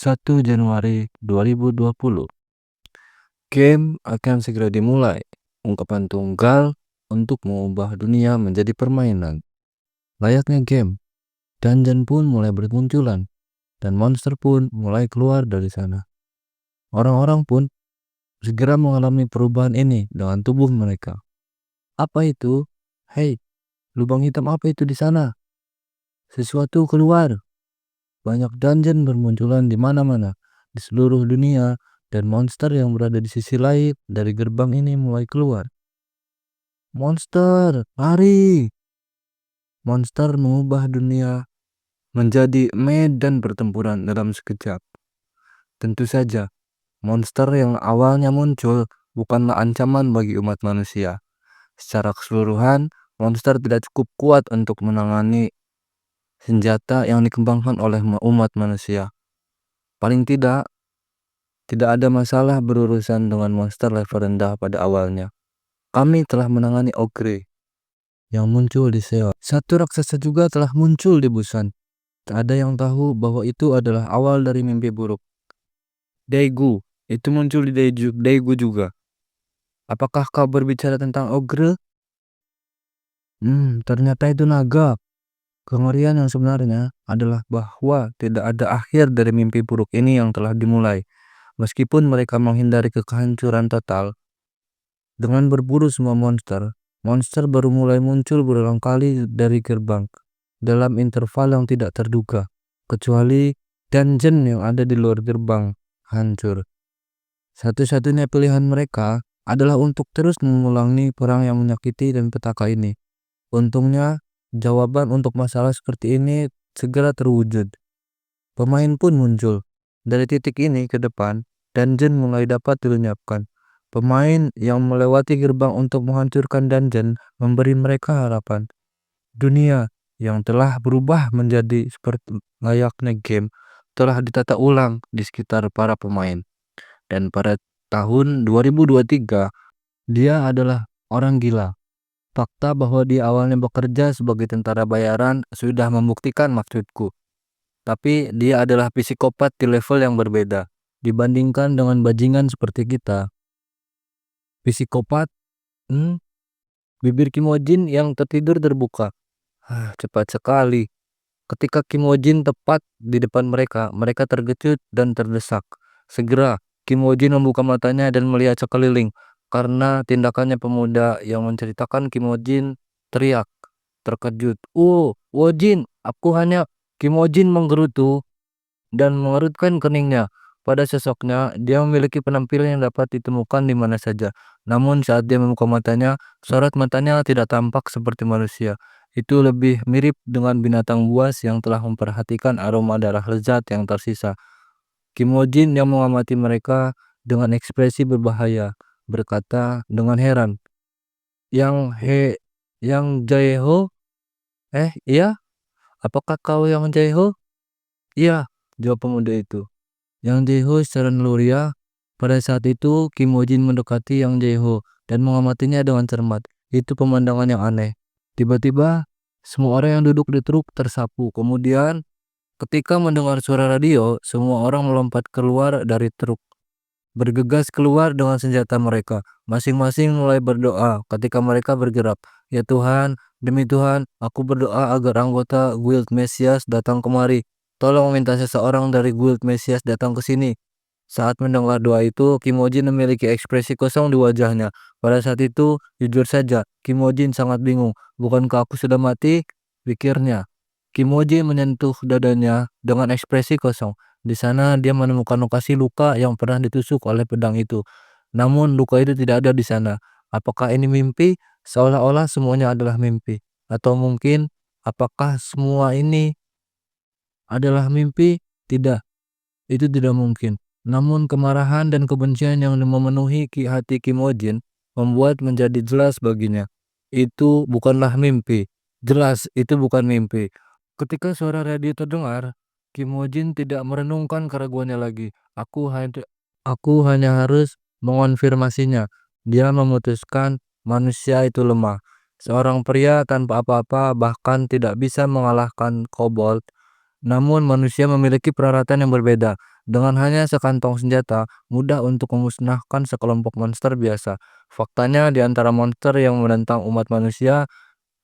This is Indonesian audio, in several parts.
1 Januari 2020. Game akan segera dimulai. Ungkapan tunggal untuk mengubah dunia menjadi permainan. Layaknya game, dungeon pun mulai bermunculan dan monster pun mulai keluar dari sana. Orang-orang pun segera mengalami perubahan ini dengan tubuh mereka. Apa itu? Hei, lubang hitam apa itu di sana? Sesuatu keluar. Banyak dungeon bermunculan di mana-mana di seluruh dunia dan monster yang berada di sisi lain dari gerbang ini mulai keluar. Monster, lari! Monster mengubah dunia menjadi medan pertempuran dalam sekejap. Tentu saja, monster yang awalnya muncul bukanlah ancaman bagi umat manusia. Secara keseluruhan, monster tidak cukup kuat untuk menangani senjata yang dikembangkan oleh umat manusia. Paling tidak ada masalah berurusan dengan monster level rendah pada awalnya. Kami telah menangani Ogre yang muncul di Seoul. Satu raksasa juga telah muncul di Busan. Tak ada yang tahu bahwa itu adalah awal dari mimpi buruk. Daegu, itu muncul di Daegu juga. Apakah kau berbicara tentang Ogre? Ternyata itu naga. Kengerian yang sebenarnya adalah bahwa tidak ada akhir dari mimpi buruk ini yang telah dimulai. Meskipun mereka menghindari kehancuran total, dengan berburu semua monster, monster baru mulai muncul berulang kali dari gerbang dalam interval yang tidak terduga, kecuali dungeon yang ada di luar gerbang hancur. Satu-satunya pilihan mereka adalah untuk terus mengulangi perang yang menyakiti dan petaka ini. Untungnya, jawaban untuk masalah seperti ini segera terwujud. Pemain pun muncul. Dari titik ini ke depan, dungeon mulai dapat dilenyapkan. Pemain yang melewati gerbang untuk menghancurkan dungeon memberi mereka harapan. Dunia yang telah berubah menjadi seperti layaknya game telah ditata ulang di sekitar para pemain. Dan pada tahun 2023, dia adalah orang gila. Fakta bahwa dia awalnya bekerja sebagai tentara bayaran sudah membuktikan maksudku. Tapi dia adalah psikopat di level yang berbeda dibandingkan dengan bajingan seperti kita. Psikopat, bibir Kimojin yang tertidur terbuka. Cepat sekali. Ketika Kimojin tepat di depan mereka, mereka terkejut dan terdesak. Segera, Kimojin membuka matanya dan melihat sekeliling. Karena tindakannya pemuda yang menceritakan, Kimojin teriak terkejut. Wojin, aku hanya... Kimojin menggerutu dan mengerutkan keningnya. Pada sosoknya, dia memiliki penampilan yang dapat ditemukan di mana saja. Namun saat dia membuka matanya, sorot matanya tidak tampak seperti manusia. Itu lebih mirip dengan binatang buas yang telah memperhatikan aroma darah lezat yang tersisa. Kimojin yang mengamati mereka dengan ekspresi berbahaya, berkata dengan heran, Yang Jaeho? Iya? Apakah kau yang Jaeho? Iya, jawab pemuda itu. Yang Jaeho secara naluriah. Pada saat itu, Kimojin mendekati Yang Jaeho dan mengamatinya dengan cermat. Itu pemandangan yang aneh. Tiba-tiba, semua orang yang duduk di truk tersapu. Kemudian, ketika mendengar suara radio, semua orang melompat keluar dari truk, bergegas keluar dengan senjata mereka. Masing-masing mulai berdoa ketika mereka bergerak. Ya Tuhan, demi Tuhan, aku berdoa agar anggota Guild Mesias datang kemari. Tolong minta seseorang dari Guild Mesias datang ke sini. Saat mendengar doa itu, Kimojin memiliki ekspresi kosong di wajahnya. Pada saat itu, jujur saja, Kimojin sangat bingung. Bukankah aku sudah mati? Pikirnya. Kimojin menyentuh dadanya dengan ekspresi kosong. Di sana dia menemukan lokasi luka yang pernah ditusuk oleh pedang itu. Namun luka itu tidak ada di sana. Apakah ini mimpi? Seolah-olah semuanya adalah mimpi. Atau mungkin apakah semua ini adalah mimpi? Tidak, itu tidak mungkin. Namun kemarahan dan kebencian yang memenuhi hati Kimojin membuat menjadi jelas baginya. Itu bukanlah mimpi. Jelas itu bukan mimpi. Ketika suara radio terdengar, Kimojin tidak merenungkan keraguannya lagi. Aku hanya harus mengonfirmasinya. Dia memutuskan manusia itu lemah. Seorang pria tanpa apa-apa bahkan tidak bisa mengalahkan kobold. Namun manusia memiliki peralatan yang berbeda. Dengan hanya sekantong senjata, mudah untuk memusnahkan sekelompok monster biasa. Faktanya, di antara monster yang menentang umat manusia,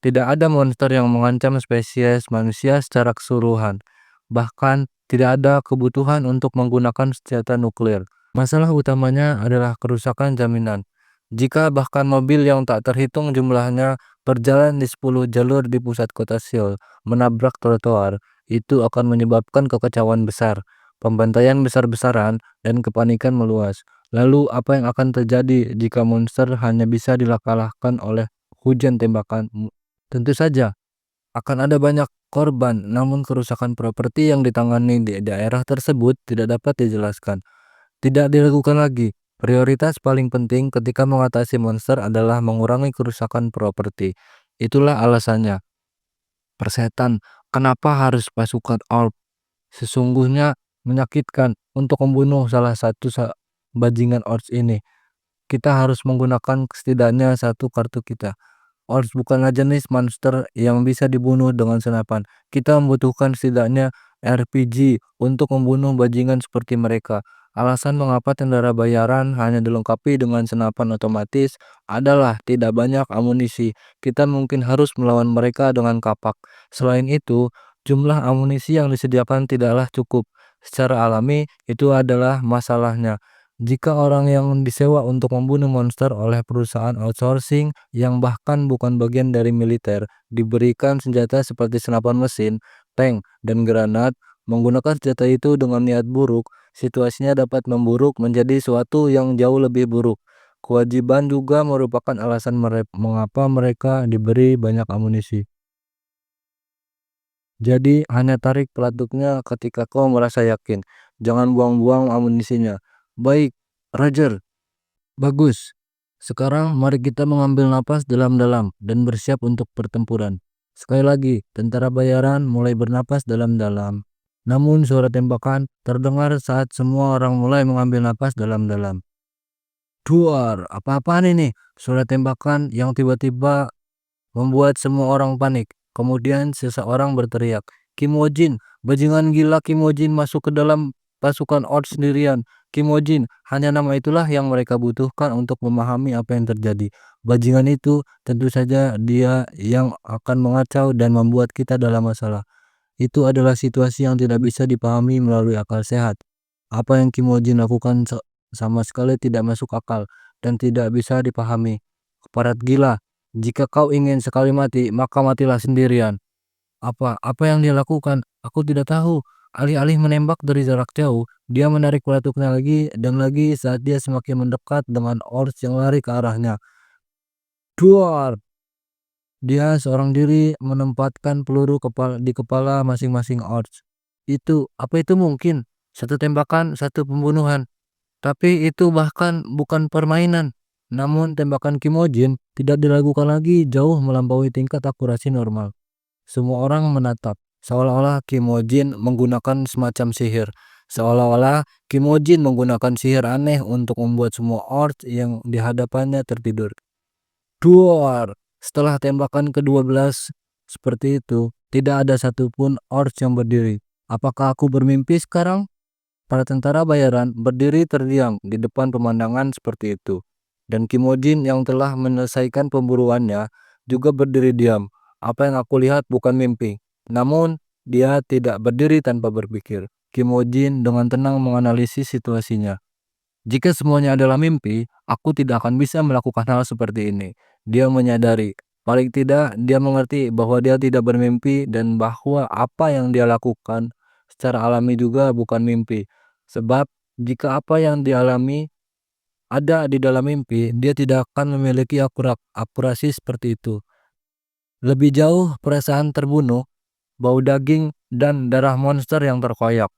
tidak ada monster yang mengancam spesies manusia secara keseluruhan. Bahkan, tidak ada kebutuhan untuk menggunakan senjata nuklir. Masalah utamanya adalah kerusakan jaminan. Jika bahkan mobil yang tak terhitung jumlahnya berjalan di 10 jalur di pusat kota Seoul, menabrak trotoar, itu akan menyebabkan kekacauan besar, pembantaian besar-besaran, dan kepanikan meluas. Lalu, apa yang akan terjadi jika monster hanya bisa dikalahkan oleh hujan tembakan? Tentu saja akan ada banyak korban, namun kerusakan properti yang ditangani di daerah tersebut tidak dapat dijelaskan. Tidak dilakukan lagi. Prioritas paling penting ketika mengatasi monster adalah mengurangi kerusakan properti. Itulah alasannya. Persetan, kenapa harus pasukan orb? Sesungguhnya menyakitkan untuk membunuh salah satu bajingan orc ini. Kita harus menggunakan setidaknya satu kartu kita. Orcs bukanlah jenis monster yang bisa dibunuh dengan senapan. Kita membutuhkan setidaknya RPG untuk membunuh bajingan seperti mereka. Alasan mengapa tentara bayaran hanya dilengkapi dengan senapan otomatis adalah tidak banyak amunisi. Kita mungkin harus melawan mereka dengan kapak. Selain itu, jumlah amunisi yang disediakan tidaklah cukup. Secara alami, itu adalah masalahnya. Jika orang yang disewa untuk membunuh monster oleh perusahaan outsourcing yang bahkan bukan bagian dari militer diberikan senjata seperti senapan mesin, tank, dan granat, menggunakan senjata itu dengan niat buruk, situasinya dapat memburuk menjadi suatu yang jauh lebih buruk. Kewajiban juga merupakan alasan mengapa mereka diberi banyak amunisi. Jadi hanya tarik pelatutnya ketika kau merasa yakin. Jangan buang-buang amunisinya. Baik, Roger. Bagus. Sekarang mari kita mengambil napas dalam-dalam dan bersiap untuk pertempuran. Sekali lagi, tentara bayaran mulai bernapas dalam-dalam. Namun suara tembakan terdengar saat semua orang mulai mengambil napas dalam-dalam. Duar, apa-apaan ini? Suara tembakan yang tiba-tiba membuat semua orang panik. Kemudian seseorang berteriak, Kim Woo-jin, bajingan gila Kim Woo-jin masuk ke dalam pasukan Orc sendirian. Kim Woo-jin, hanya nama itulah yang mereka butuhkan untuk memahami apa yang terjadi. Bajingan itu tentu saja dia yang akan mengacau dan membuat kita dalam masalah. Itu adalah situasi yang tidak bisa dipahami melalui akal sehat. Apa yang Kim Woo-jin lakukan sama sekali tidak masuk akal dan tidak bisa dipahami. Keparat gila. Jika kau ingin sekali mati, maka matilah sendirian. Apa yang dia lakukan? Aku tidak tahu. Alih-alih menembak dari jarak jauh, dia menarik pelatuknya lagi dan lagi saat dia semakin mendekat dengan orc yang lari ke arahnya. Duar! Dia seorang diri menempatkan peluru di kepala masing-masing orc. Apa itu mungkin? Satu tembakan, satu pembunuhan. Tapi itu bahkan bukan permainan. Namun tembakan Kimojin tidak diragukan lagi jauh melampaui tingkat akurasi normal. Semua orang menatap, seolah-olah Kimojin menggunakan semacam sihir. Seolah-olah Kimojin menggunakan sihir aneh untuk membuat semua orc yang dihadapannya tertidur. Duar! Setelah tembakan ke-12 seperti itu, tidak ada satupun orc yang berdiri. Apakah aku bermimpi sekarang? Para tentara bayaran berdiri terdiam di depan pemandangan seperti itu. Dan Kimojin yang telah menyelesaikan pemburuannya juga berdiri diam. Apa yang aku lihat bukan mimpi. Namun, dia tidak berdiri tanpa berpikir. Kimojin dengan tenang menganalisis situasinya. Jika semuanya adalah mimpi, aku tidak akan bisa melakukan hal seperti ini. Dia menyadari, paling tidak dia mengerti bahwa dia tidak bermimpi dan bahwa apa yang dia lakukan secara alami juga bukan mimpi. Sebab jika apa yang dialami ada di dalam mimpi, dia tidak akan memiliki akurasi seperti itu. Lebih jauh perasaan terbunuh, bau daging, dan darah monster yang terkoyak.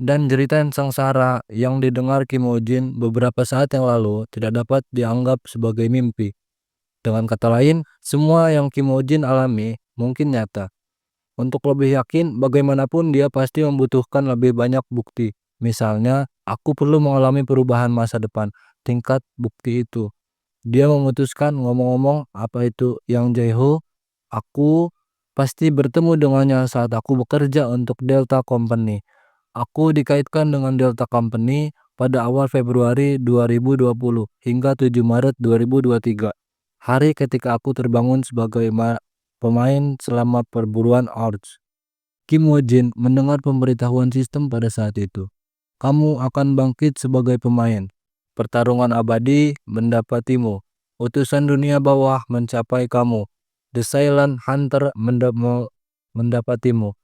Dan jeritan sengsara yang didengar Kim Woo-jin beberapa saat yang lalu tidak dapat dianggap sebagai mimpi. Dengan kata lain, semua yang Kim Woo-jin alami mungkin nyata. Untuk lebih yakin, bagaimanapun dia pasti membutuhkan lebih banyak bukti. Misalnya, aku perlu mengalami perubahan masa depan, tingkat bukti itu. Dia memutuskan ngomong-ngomong apa itu yang Jae-ho. Aku pasti bertemu dengannya saat aku bekerja untuk Delta Company. Aku dikaitkan dengan Delta Company pada awal Februari 2020 hingga 7 Maret 2023. Hari ketika aku terbangun sebagai pemain selama perburuan Arch. Kim Woo-jin mendengar pemberitahuan sistem pada saat itu. Kamu akan bangkit sebagai pemain. Pertarungan abadi mendapatimu. Utusan dunia bawah mencapai kamu. The Silent Hunter mendapatimu.